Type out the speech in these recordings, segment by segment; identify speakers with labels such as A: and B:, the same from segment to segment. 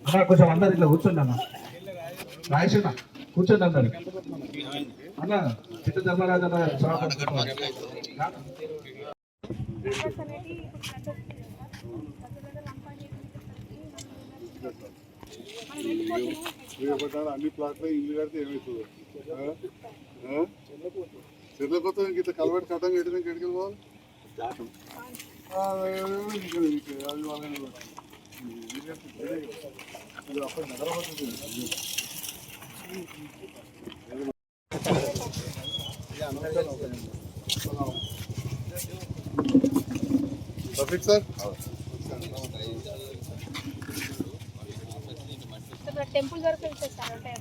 A: అన్న కొంచెం అందరు ఇట్లా కూర్చోండి అన్న, రాయేషన్న కూర్చోండి అందరు అన్న. చిట్ట ధర్మరాజు అన్న
B: అన్ని ప్లాట్లు ఇల్లు కడితే ఏమవుతుంది? చెర్లకొత్త ఇంత కలబెట్టి కట్టం కట్టినాక ఎడికి పోవాలి? అది వాళ్ళని అప్పుడు నగరపోతుంది. ట్రాఫిక్ సార్
C: టెంపుల్ వరకు వెళ్తారు
B: అంటే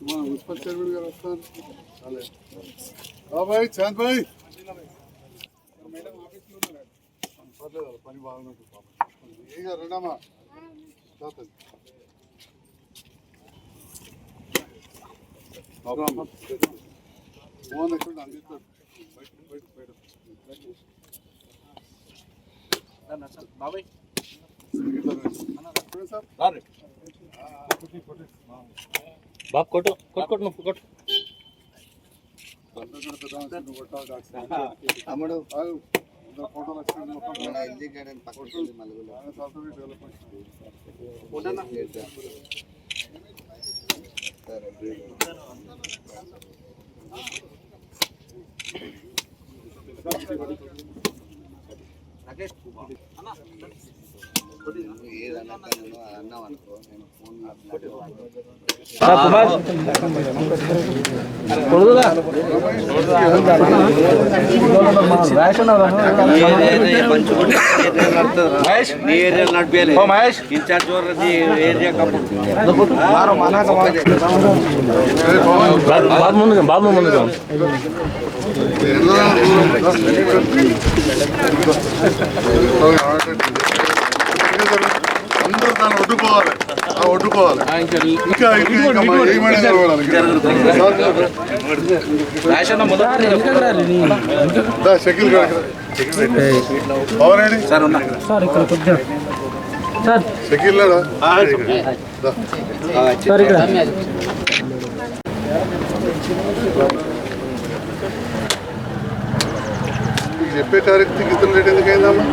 B: మున్సిపల్ చైర్మన్ గారు వస్తారు. భాయ్ చాంద్ భాయ్ పని బాగున్నట్టు ఏం గారు రెండమ్మా ఫోన్ ఎక్కడ అందిస్తాడు
D: బాబాయ్ బాబు కొట్టు కొట్టు నువ్వు కొట్టు
B: అమ్ముడు ఫోటోలు
D: బాబు ముందుగా
B: అందరూ దాన్ని ఒడ్డుకోవాలి, ఒడ్డుకోవాలి. ఇంకా షకిల్ పవన్ షకిల్ చెప్పే తారీఖు ఇతను రేట్ ఎందుకు అయిందమ్మా?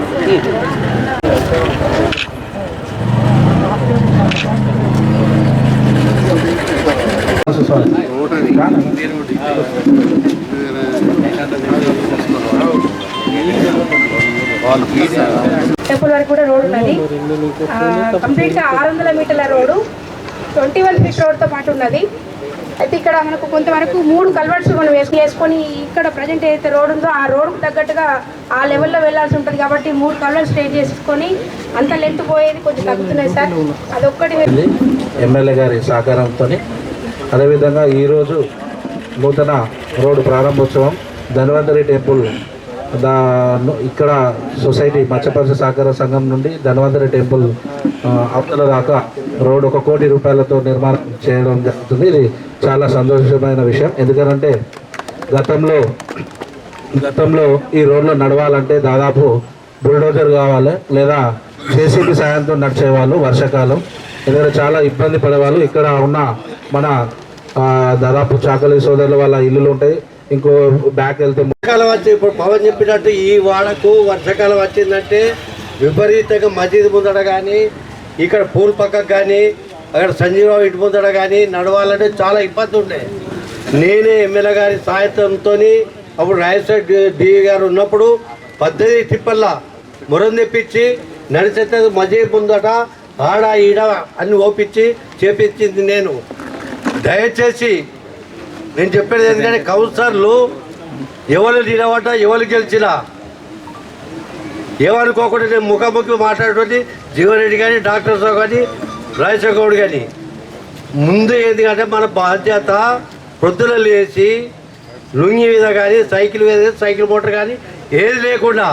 C: టెంపుల్ వరకు కూడా రోడ్ ఉన్నది. కంప్లీట్గా 600 మీటర్ల రోడ్డు, 21 ఫీట్ రోడ్తో పాటు ఉన్నది. అయితే ఇక్కడ మనకు కొంతవరకు 3 కల్వర్ట్స్ మనం వేసుకొని ఇక్కడ ప్రజెంట్ ఏదైతే రోడ్ ఉందో ఆ రోడ్కు తగ్గట్టుగా ఆ లెవెల్లో వెళ్లాల్సి ఉంటుంది కాబట్టి 3 కల్వర్ట్స్ స్ట్రేట్ చేసుకొని అంత లెంత్ పోయేది కొంచెం తగ్గుతున్నాయి సార్. అదొక్కటి
A: ఎమ్మెల్యే గారి సహకారంతో. అదేవిధంగా ఈరోజు నూతన రోడ్డు ప్రారంభోత్సవం ధన్వంతరి టెంపుల్ ఇక్కడ సొసైటీ మత్స్యపరిశ్రమ సహకార సంఘం నుండి ధన్వంతరి టెంపుల్ అవతల దాకా రోడ్ 1 కోటి రూపాయలతో నిర్మాణం చేయడం జరుగుతుంది. ఇది చాలా సంతోషమైన విషయం. ఎందుకంటే గతంలో ఈ రోడ్లో నడవాలంటే దాదాపు బుల్డోజర్ కావాలి లేదా జేసీబీ సాయంతో నడిచేవాళ్ళు వర్షాకాలం. ఎందుకంటే చాలా ఇబ్బంది పడేవాళ్ళు. ఇక్కడ ఉన్న మన దాదాపు చాకలి సోదరుల వాళ్ళ ఇల్లులు ఉంటాయి. ఇంకో బ్యాక్ వెళ్తే
E: వర్షాకాలం వచ్చి ఇప్పుడు పవన్ చెప్పినట్టు ఈ వాడకు వర్షాకాలం వచ్చిందంటే విపరీతంగా మసీదు ముందడ కానీ ఇక్కడ పూల్ పక్కకు కానీ అక్కడ సంజీవరావు ఇంటి ముందడ కానీ నడవాలంటే చాలా ఇబ్బంది ఉండే. నేనే ఎమ్మెల్యే గారి సాయంత్రంతో అప్పుడు రాయసర్ డివి గారు ఉన్నప్పుడు 18 తిప్పల్లా మురం తెప్పించి నడిచేస్తే మసీదు ముందట ఆడ ఈడ అన్ని ఓపించి చేపించింది నేను. దయచేసి నేను చెప్పేది ఎందుకంటే కౌన్సిలర్లు ఎవరు నిలబడ్డా ఎవరు గెలిచినా ఏమనుకోకుండా నేను ముఖాముఖి మాట్లాడేటువంటి జీవన్రెడ్డి కానీ డాక్టర్ సాబ్ కానీ రాజశేఖర్ గౌడ్ కానీ ముందు ఏంటంటే మన బాధ్యత ప్రొద్దున లేచి లుంగి మీద కానీ సైకిల్ మీద సైకిల్ మోటార్ కానీ ఏది లేకుండా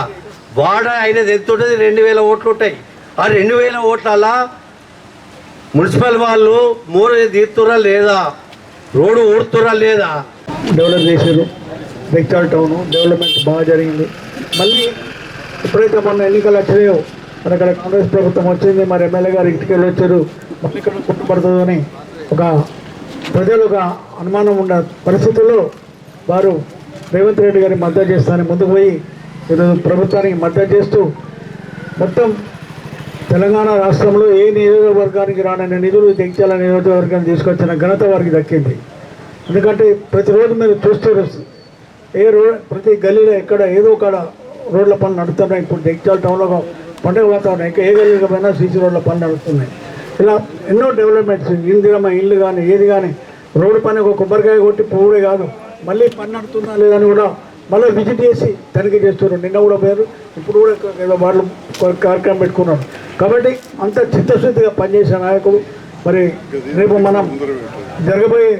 E: వాడ అయినది ఎంత ఉంటుంది 2000 ఓట్లు ఉంటాయి. ఆ 2000 ఓట్ల మున్సిపల్ వాళ్ళు మూర తీస్తురా లేదా, రోడ్డు ఊడుతురా లేదా,
F: డెవలప్ చేశారు. జగిత్యాల టౌన్ డెవలప్మెంట్ బాగా జరిగింది. మళ్ళీ ఎప్పుడైతే మొన్న ఎన్నికలు వచ్చినాయో మరి అక్కడ కాంగ్రెస్ ప్రభుత్వం వచ్చింది, మరి ఎమ్మెల్యే గారు ఇంటికి వెళ్ళి వచ్చారు, మళ్ళీ ఇక్కడ కుట్టుపడుతుందని ఒక ప్రజలు ఒక అనుమానం ఉన్న పరిస్థితుల్లో వారు రేవంత్ రెడ్డి గారి మద్దతు చేస్తానని ముందుకు పోయి ఈరోజు ప్రభుత్వానికి మద్దతు చేస్తూ మొత్తం తెలంగాణ రాష్ట్రంలో ఏ నియోజకవర్గానికి రానని నిధులు జగిత్యాల నియోజకవర్గాన్ని తీసుకొచ్చిన ఘనత వారికి దక్కింది. ఎందుకంటే ప్రతిరోజు మీరు చూస్తారు ప్రతి గల్లీలో ఎక్కడ ఏదో ఒక రోడ్ల పనులు నడుస్తున్నాయి. ఇప్పుడు జగిత్యాల టౌన్లో పండుగ వాతావరణం ఇంకా ఏ గల్లీలో పోయినా సీసీ రోడ్ల పనులు నడుస్తున్నాయి. ఇలా ఎన్నో డెవలప్మెంట్స్ ఇల్లు కానీ ఏది కానీ రోడ్డు పని ఒక కొబ్బరికాయ కొట్టి పువ్వుడే కాదు, మళ్ళీ పని నడుతుందా లేదని కూడా మళ్ళీ విజిట్ చేసి తనిఖీ చేస్తున్నారు. నిన్న కూడా పోయారు, ఇప్పుడు కూడా ఏదో వాళ్ళు కార్యక్రమం పెట్టుకున్నారు. కాబట్టి అంత చిత్తశుద్ధిగా పనిచేసే నాయకుడు. మరి రేపు మనం జరగబోయే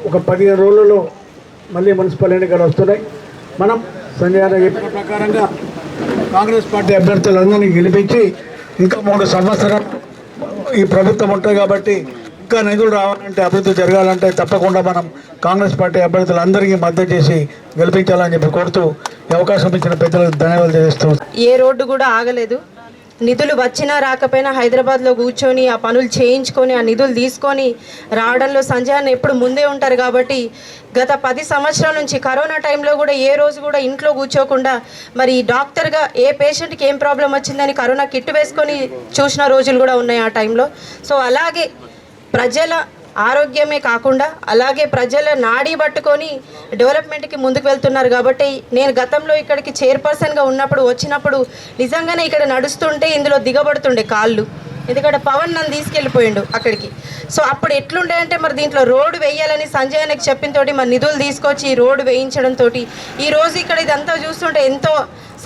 F: ఒక 15 రోజులలో మళ్ళీ మున్సిపల్ ఎన్నికలు వస్తున్నాయి. మనం సంజయ్ అన్న చెప్పిన ప్రకారంగా కాంగ్రెస్ పార్టీ అభ్యర్థులందరినీ గెలిపించి ఇంకా 3 సంవత్సరాలు ఈ ప్రభుత్వం ఉంటుంది కాబట్టి ఇంకా నిధులు రావాలంటే అభివృద్ధి జరగాలంటే తప్పకుండా మనం కాంగ్రెస్ పార్టీ అభ్యర్థులందరికీ మద్దతు చేసి గెలిపించాలని చెప్పి కోరుతూ ఈ అవకాశం ఇచ్చిన పెద్దలకు ధన్యవాదాలు చేస్తూ
G: ఏ రోడ్డు కూడా ఆగలేదు. నిధులు వచ్చినా రాకపోయినా హైదరాబాద్లో కూర్చొని ఆ పనులు చేయించుకొని ఆ నిధులు తీసుకొని రావడంలో సంజయ్ అన్న ఎప్పుడు ముందే ఉంటారు. కాబట్టి గత 10 సంవత్సరాల నుంచి కరోనా టైంలో కూడా ఏ రోజు కూడా ఇంట్లో కూర్చోకుండా మరి డాక్టర్గా ఏ పేషెంట్కి ఏం ప్రాబ్లం వచ్చిందని కరోనా కిట్ వేసుకొని చూసిన రోజులు కూడా ఉన్నాయి ఆ టైంలో. సో అలాగే ప్రజల ఆరోగ్యమే కాకుండా అలాగే ప్రజల నాడీ పట్టుకొని డెవలప్మెంట్కి ముందుకు వెళ్తున్నారు. కాబట్టి నేను గతంలో ఇక్కడికి చైర్పర్సన్గా ఉన్నప్పుడు వచ్చినప్పుడు నిజంగానే ఇక్కడ నడుస్తుంటే ఇందులో దిగబడుతుండే కాళ్ళు, ఎందుకంటే పవన్ నన్ను తీసుకెళ్ళిపోయిండు అక్కడికి. సో అప్పుడు ఎట్లుండే అంటే మరి దీంట్లో రోడ్డు వేయాలని సంజయ్ అన్నకి చెప్పిన తోటి మరి నిధులు తీసుకొచ్చి ఈ రోడ్డు వేయించడంతో ఈరోజు ఇక్కడ ఇదంతా చూస్తుంటే ఎంతో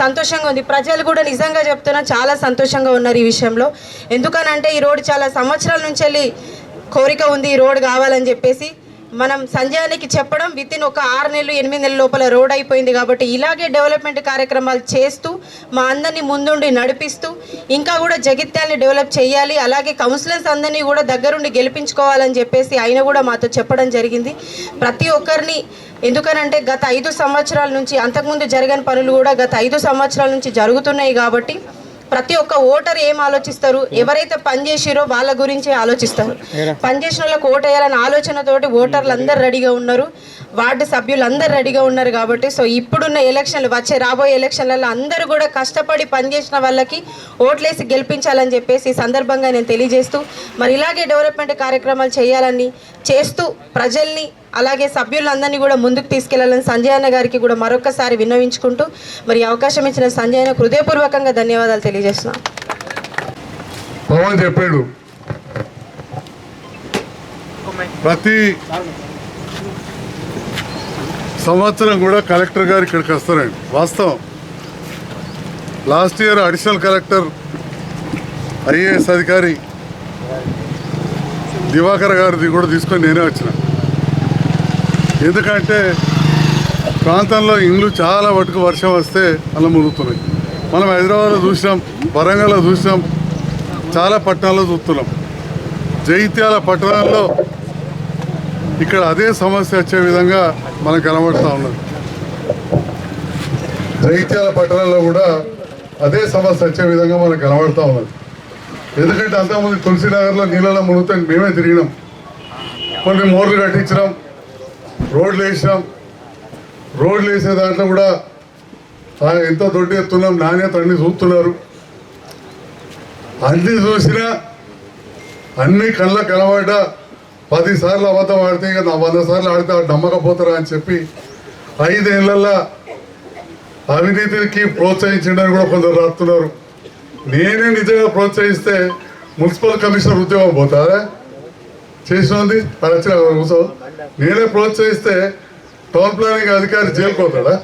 G: సంతోషంగా ఉంది. ప్రజలు కూడా నిజంగా చెప్తున్నా చాలా సంతోషంగా ఉన్నారు ఈ విషయంలో. ఎందుకనంటే ఈ రోడ్డు చాలా సంవత్సరాల నుంచి వెళ్ళి కోరిక ఉంది ఈ రోడ్ కావాలని చెప్పేసి. మనం సంజయానికి చెప్పడం వితిన్ ఒక 6 నెలలు 8 నెలల లోపల రోడ్ అయిపోయింది. కాబట్టి ఇలాగే డెవలప్మెంట్ కార్యక్రమాలు చేస్తూ మా అందరినీ ముందుండి నడిపిస్తూ ఇంకా కూడా జగిత్యాలని డెవలప్ చేయాలి, అలాగే కౌన్సిలర్స్ అందరినీ కూడా దగ్గరుండి గెలిపించుకోవాలని చెప్పేసి ఆయన కూడా మాతో చెప్పడం జరిగింది. ప్రతి ఒక్కరిని ఎందుకనంటే గత 5 సంవత్సరాల నుంచి అంతకుముందు జరగని పనులు కూడా గత 5 సంవత్సరాల నుంచి జరుగుతున్నాయి. కాబట్టి ప్రతి ఒక్క ఓటర్ ఏం ఆలోచిస్తారు, ఎవరైతే పనిచేసిరో వాళ్ళ గురించి ఆలోచిస్తారు. పనిచేసిన వాళ్ళకి ఓటు వేయాలనే ఆలోచనతోటి ఓటర్లు అందరు రెడీగా ఉన్నారు, వార్డు సభ్యులు అందరు రెడీగా ఉన్నారు. కాబట్టి సో ఇప్పుడున్న ఎలక్షన్లు రాబోయే ఎలక్షన్లలో అందరూ కూడా కష్టపడి పనిచేసిన వాళ్ళకి ఓట్లేసి గెలిపించాలని చెప్పేసి ఈ సందర్భంగా నేను తెలియజేస్తూ మరి ఇలాగే డెవలప్మెంట్ కార్యక్రమాలు చేయాలని చేస్తూ ప్రజల్ని అలాగే సభ్యులందరినీ కూడా ముందుకు తీసుకెళ్లాలని సంజయ్ అన్న గారికి కూడా మరొకసారి విన్నవించుకుంటూ మరి అవకాశం ఇచ్చిన సంజయ్ అన్న హృదయపూర్వకంగా ధన్యవాదాలు తెలియజేస్తున్నాం.
B: పవన్ చెప్పాడు ప్రతి సంవత్సరం కూడా కలెక్టర్ గారు ఇక్కడికి వస్తారండి. వాస్తవం last year additional collector IAS అధికారి దివాకర్ గారిది కూడా తీసుకొని నేనే వచ్చిన. ఎందుకంటే ప్రాంతంలో ఇండ్లు చాలా మటుకు వర్షం వస్తే అలా మునుగుతున్నాయి. మనం హైదరాబాద్లో చూసినాం, వరంగల్లో చూసినాం, చాలా పట్టణాల్లో చూస్తున్నాం. జగిత్యాల పట్టణంలో ఇక్కడ అదే సమస్య వచ్చే విధంగా మనకు కనబడుతూ ఉన్నది. జగిత్యాల పట్టణంలో కూడా అదే సమస్య వచ్చే విధంగా మనకు కనబడుతూ ఉన్నది. ఎందుకంటే అంతకుముందు తులసినగర్లో నీళ్ళలో మునుగుతాం, మేమే తిరిగినాం, కొన్ని మోర్లు కట్టించినాం, రోడ్లు వేసినాం. రోడ్లు వేసే దాంట్లో కూడా ఎంతో దొడ్డి ఎత్తున్నాం, నాణ్యత అన్ని చూస్తున్నారు. అన్ని చూసినా అన్ని కళ్ళ కనబడ్డా 10 సార్లు అబద్ధం ఆడితే ఇక 100 సార్లు ఆడితే నమ్మకపోతారా అని చెప్పి 5 ఏళ్ళల్లో అవినీతికి ప్రోత్సహించడానికి కూడా కొందరు రాస్తున్నారు. నేనే నిజంగా ప్రోత్సహిస్తే మున్సిపల్ కమిషనర్ ఉద్యోగం పోతారా? చేసినది అది వచ్చిన కూర్చో. నేనే ప్రోత్సహిస్తే టౌన్ ప్లానింగ్ అధికారి జైలుకి పోతాడా?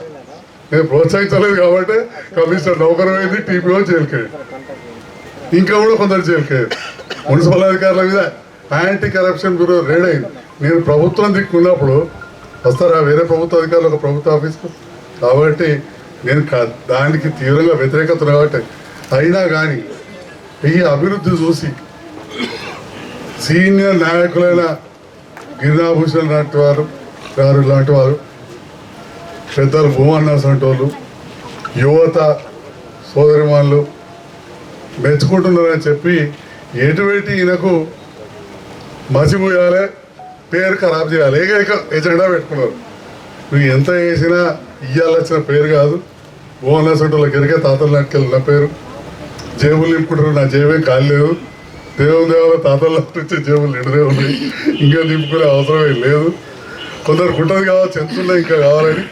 B: నేను ప్రోత్సహించలేదు కాబట్టి కమిషనర్ నౌకరు అయింది, టీపీఓ జైలుకేది, ఇంకా కూడా కొందరు జైలుకేది. మున్సిపల్ అధికారుల మీద యాంటీ కరప్షన్ బ్యూరో రేడ్ అయింది. నేను ప్రభుత్వం దిక్కున్నప్పుడు వస్తారా వేరే ప్రభుత్వ అధికారులు ఒక ప్రభుత్వ ఆఫీస్కు? కాబట్టి నేను దానికి తీవ్రంగా వ్యతిరేకత కాబట్టి అయినా కానీ ఈ అభివృద్ధి చూసి సీనియర్ నాయకులైన గిరినాభూషణ్ లాంటి వారు, గారు లాంటి వారు, పెద్దలు భూమన్న సంటోళ్ళు, యువత సోదరిమాన్లు మెచ్చుకుంటున్నారని చెప్పి ఎటువంటి ఈయనకు మసిమూయాలి, పేరు ఖరాబ్ చేయాలి ఏకైక ఎజెండా పెట్టుకున్నారు. నువ్వు ఎంత చేసినా ఇయ్యాల్సిన పేరు కాదు. భూమన్న సంటోళ్ళకి ఎరిగే తాతల నాటికెళ్ళి నా పేరు. జేబులు నింపుకుంటారు, నా జేబే కాలేదు. దేవుల తాతల నుంచి జేబులు నిండునే ఉన్నాయి, ఇంకా నింపుకునే అవసరమే లేదు. కొందరు కుట్టదు కావచ్చు, ఎంతున్నా ఇంకా కావాలని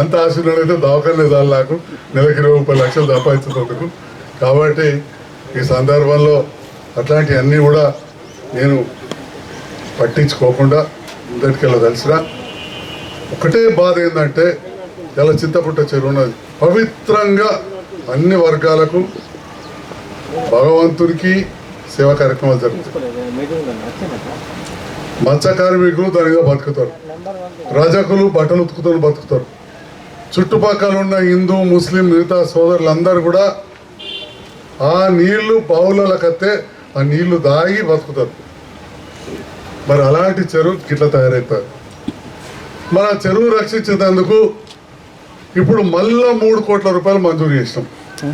B: ఎంత ఆశున్నాడైతే దవాఖానే చాలు నాకు నెలకి 20-30 లక్షలు సంపాదించేందుకు. కాబట్టి ఈ సందర్భంలో అట్లాంటివన్నీ కూడా నేను పట్టించుకోకుండా ముందటికెళ్ళదలిసిన ఒకటే బాధ ఏంటంటే ఇలా చింతపుట్ట చెరువు ఉన్నది పవిత్రంగా అన్ని వర్గాలకు భగవంతుడికి సేవా కార్యక్రమాలు జరుగుతాయి. మత్స్య కార్మికులు దానిగా బతుకుతారు, రజకులు బట్టలు ఉతుకుతూ బతుకుతారు. చుట్టుపక్కల ఉన్న హిందూ ముస్లిం మిగతా సోదరులందరూ కూడా ఆ నీళ్లు బావులకత్తే ఆ నీళ్లు దాగి బతుకుతారు. మరి అలాంటి చెరువు గిట్ల తయారవుతారు. మరి ఆ చెరువు రక్షించేందుకు ఇప్పుడు మళ్ళా 3 కోట్ల రూపాయలు మంజూరు చేసినాం.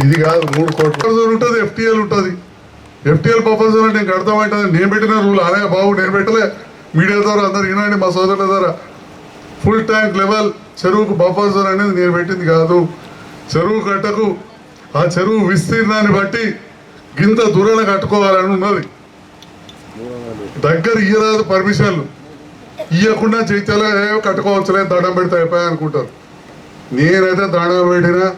B: ఇది కాదు, 3 కోట్ల ఉంటుంది, ఎఫ్టీఎల్ ఉంటుంది. ఎఫ్టీఎల్ ప్రపోజల్ అంటే నీకు అర్థమవుతుంది. నేను పెట్టిన రూల్ అలాగే బాబు, నేను పెట్టలే. మీడియా ద్వారా అందరు వినండి, మా సోదరుల ద్వారా. ఫుల్ ట్యాంక్ లెవెల్ చెరువుకు బఫర్ అనేది నేను పెట్టింది కాదు. చెరువు కట్టకు ఆ చెరువు విస్తీర్ణాన్ని బట్టి గింత దూరాన్ని కట్టుకోవాలని ఉన్నది. దగ్గర ఇయ్యరాదు పర్మిషన్లు ఇవ్వకుండా చైత్యాలో కట్టుకోవచ్చులే, దండం పెడితే అయిపోయా అనుకుంటారు. నేనైతే దండం పెట్టినా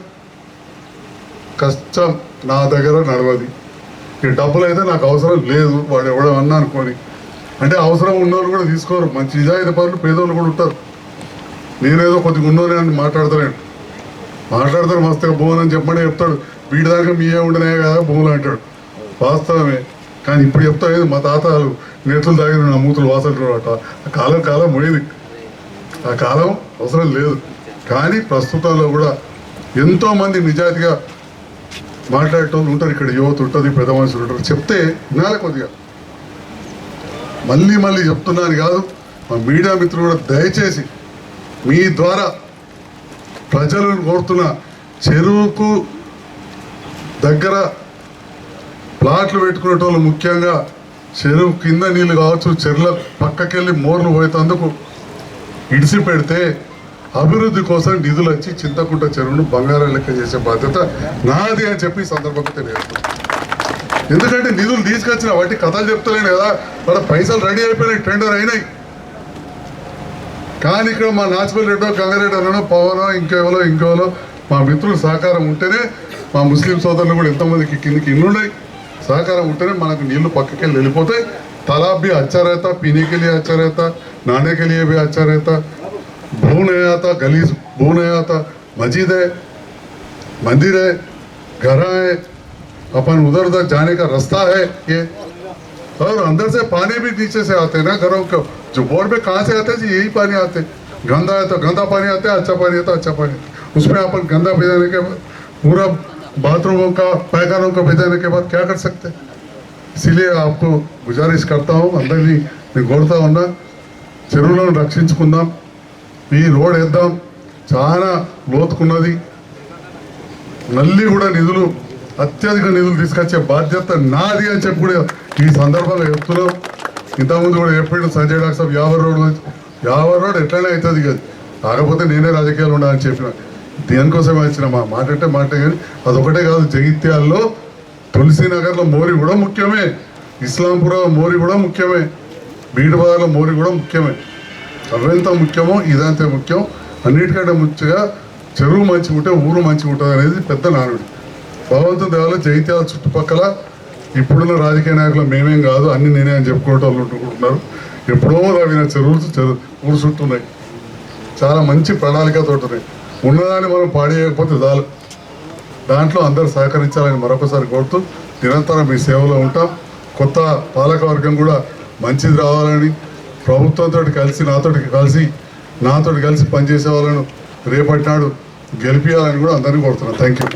B: కష్టం, నా దగ్గర నడవది. ఈ డబ్బులు అయితే నాకు అవసరం లేదు, వాడు ఎవడో అన్నా అనుకోని. అంటే అవసరం ఉన్నోళ్ళు కూడా తీసుకోరు, మంచి నిజాయితీ పనులు పేదోళ్ళు కూడా ఉంటారు. నేనేదో కొద్దిగా ఉన్నోనే అని మాట్లాడతాను మస్తుగా భూములు అని చెప్పండి చెప్తాడు. వీటి దాకా మీయే ఉండనే కదా భూములు అంటాడు. వాస్తవమే, కానీ ఇప్పుడు చెప్తా మా తాతలు నేతలు తాగిన నా మూతులు వాసలు ఆ కాలం పోయింది. ఆ కాలం అవసరం లేదు. కానీ ప్రస్తుతంలో కూడా ఎంతోమంది నిజాయితీగా మాట్లాడేటోళ్ళు ఉంటారు. ఇక్కడ యువత ఉంటుంది, పెద్ద మనుషులు ఉంటారు. చెప్తే వినాలి కొద్దిగా. మళ్ళీ చెప్తున్నాను కాదు, మా మీడియా మిత్రులు కూడా దయచేసి మీ ద్వారా ప్రజలను కోరుతున్న, చెరువుకు దగ్గర ప్లాట్లు పెట్టుకునేటోళ్ళు ముఖ్యంగా చెరువు కింద నీళ్ళు కావచ్చు, చెరువుల పక్కకెళ్ళి మోర్లు పోయేందుకు ఇడిసి పెడితే అభివృద్ధి కోసం నిధులు వచ్చి చింతకుంట చెరువును బంగారం లెక్క చేసే బాధ్యత నాది అని చెప్పి ఈ సందర్భంగా తెలియజేస్తాను. ఎందుకంటే నిధులు తీసుకొచ్చిన వాటి కథలు చెప్తలేను కదా, వాళ్ళ పైసలు రెడీ అయిపోయినాయి, టెండర్ అయినాయి. కానీ ఇక్కడ మా నాచుపల్లి రెడ్డో, గంగారెడ్డి అన్నో, పవనో, ఇంకెవరో మా మిత్రులు సహకారం ఉంటేనే, మా ముస్లిం సోదరులు కూడా ఎంతోమందికి కిందికి ఇల్లున్నాయి, సహకారం ఉంటేనే మనకు నీళ్లు పక్కకి వెళ్ళిపోతాయి. तालाब भी अच्छा रहता, पीने के लिए अच्छा रहता, नहाने के लिए भी अच्छा रहता, भू नहीं आता, गली भू नहीं आता, मस्जिद है, मंदिर है, घर है, अपन उधर उधर जाने का रास्ता है ये, और अंदर से पानी भी नीचे से आते हैं ना घरों को, जो बोर्ड पे कहाँ से आते हैं यही पानी आते, गंदा है तो गंदा पानी आता है, अच्छा पानी है तो अच्छा पानी, उसमें अपन गंदा भेजाने के बाद पूरा बाथरूमों का पैखानों का भेजाने के बाद क्या कर सकते हैं। इसीलिए आपको गुजारिश करता हूँ, అందరినీ నేను కోరుతా ఉన్నా, చెరువులను రక్షించుకుందాం, ఈ రోడ్ వేద్దాం, చాలా లోతుకున్నది. మళ్ళీ కూడా నిధులు, అత్యధిక నిధులు తీసుకొచ్చే బాధ్యత నాది అని చెప్పి కూడా ఈ సందర్భంగా చెప్తున్నాం. ఇంతకుముందు కూడా చెప్పిండు సంజయ్ డాక్టర్ సాబ్ 50 రోడ్ ఎట్లనే అవుతుంది కదా, కాకపోతే నేనే రాజకీయాలు ఉండాలని చెప్పిన, దేనికోసమే వచ్చిన మా మాట అంటే మాట. కానీ అదొకటే కాదు, జగిత్యాల్లో తులసీనగర్లో మోరి కూడా ముఖ్యమే, ఇస్లాంపురం మోరి కూడా ముఖ్యమే, బీటబాదలో మోరి కూడా ముఖ్యమే. అవెంత ముఖ్యమో ఇదంతే ముఖ్యం. అన్నిటికంటే ముఖ్యంగా చెరువు మంచిగా ఉంటే ఊరు మంచిగా ఉంటుంది అనేది పెద్ద నానుడి. భగవంతుని దేవాల జగిత్యాల చుట్టుపక్కల ఇప్పుడున్న రాజకీయ నాయకులు మేమేం కాదు, అన్ని నేనే అని చెప్పుకోవటం వాళ్ళు ఉంటుకుంటున్నారు. ఎప్పుడో రవిన చెరువులు ఊరు చుట్టూ ఉన్నాయి, చాలా మంచి ప్రణాళికతో ఉన్నాయి. ఉన్నదాన్ని మనం పాడేయకపోతే చాలు. దాంట్లో అందరూ సహకరించాలని మరొకసారి కోరుతూ నిరంతరం మీ సేవలో ఉంటాం. కొత్త పాలకవర్గం కూడా మంచిది రావాలని, ప్రభుత్వంతో కలిసి నాతోటి కలిసి పనిచేసే వాళ్ళను రేపటి నాడు గెలిపించాలని కూడా అందరినీ కోరుతున్నాను. Thank you.